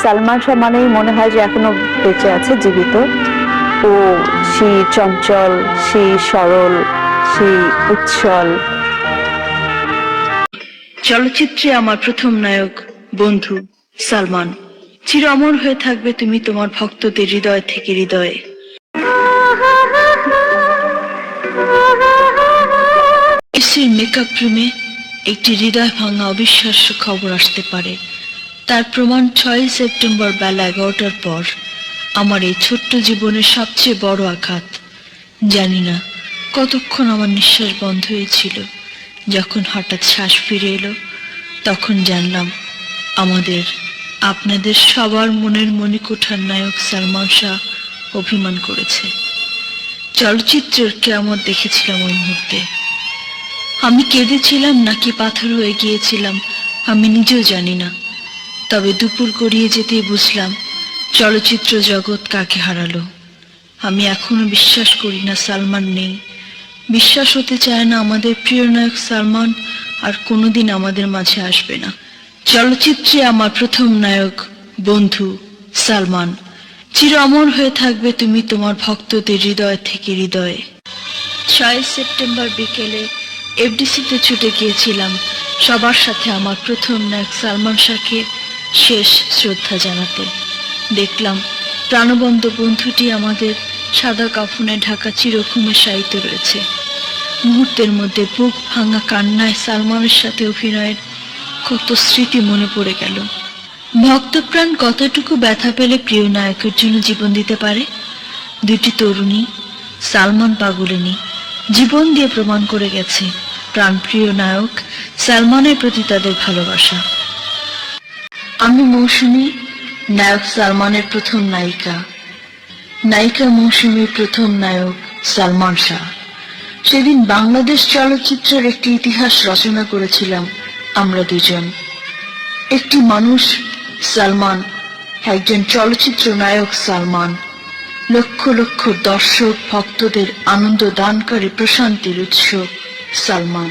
সালমান শাহ মানেই মনে হয় যে এখনো বেঁচে আছে, জীবিত। ও সেই চঞ্চল, সেই সরল, সেই উচ্ছল। চলচ্চিত্রে আমার প্রথম নায়ক বন্ধু সালমান। চির অমর হয়ে থাকবে তুমি তোমার ভক্তদের হৃদয় থেকে হৃদয়ে। এসির মেকআপ রুমে একটি হৃদয় ভাঙা অবিশ্বাস্য খবর আসতে পারে। তার প্রমাণ 6 সেপ্টেম্বর বেলা 11টার পর। আমার এই ছোট্ট জীবনের সবচেয়ে বড় আঘাত। জানি না কতক্ষণ আমার নিঃশ্বাস বন্ধ হয়েছিল। যখন হঠাৎ শ্বাস ফিরে এলো, তখন জানলাম আমাদের, আপনাদের সবার মনের মণিকোঠার নায়ক সালমান শাহ অভিমান করেছে। চলচ্চিত্রের কিয়ামত দেখেছিলাম ওই মুহূর্তে। আমি কেঁদেছিলাম নাকি পাথর হয়ে গিয়েছিলাম আমি নিজেও জানি না। তবে দুপুর গড়িয়ে যেতেই বুঝলাম চলচ্চিত্র জগৎ কাকে হারালো। আমি এখনো বিশ্বাস করি না সালমান নেই। বিশ্বাস হতে চায় না আমাদের প্রিয় নায়ক সালমান আর কোনোদিন আমাদের মাঝে আসবে না। চলচ্চিত্রে আমার প্রথম নায়ক বন্ধু সালমান। চির অমর হয়ে থাকবে তুমি তোমার ভক্তদের হৃদয় থেকে হৃদয়ে। 6 সেপ্টেম্বর বিকেলে এফডিসিতে ছুটে গিয়েছিলাম সবার সাথে আমার প্রথম নায়ক সালমান শাহকে শেষ শ্রদ্ধা জানাতে। দেখলাম প্রাণবন্ত বন্ধুটি আমাদের সাদা কাফনে ঢাকা চিরঘুমে শায়িত রয়েছে। মুহূর্তের মধ্যে বুক ভাঙা কান্নায় সালমানের সাথে অভিনয়ের কত স্মৃতি মনে পড়ে গেল। ভক্তপ্রাণ কতটুকু ব্যথা পেলে প্রিয় নায়কের জন্য জীবন দিতে পারে। দুটি তরুণী সালমান পাগলিনী জীবন দিয়ে প্রমাণ করে গেছে প্রাণপ্রিয় নায়ক সালমানের প্রতি তাদের ভালোবাসা। আমি মৌসুমী, নায়ক সালমানের প্রথম নায়িকা। নায়িকা মৌসুমীর প্রথম নায়ক সালমান শাহ। সেদিন বাংলাদেশ চলচ্চিত্রের একটি ইতিহাস রচনা করেছিলাম আমরা দুজন। একটি মানুষ সালমান, একজন চলচ্চিত্র নায়ক সালমান, লক্ষ লক্ষ দর্শক ভক্তদের আনন্দ দানকারী প্রশান্তির উৎস সালমান।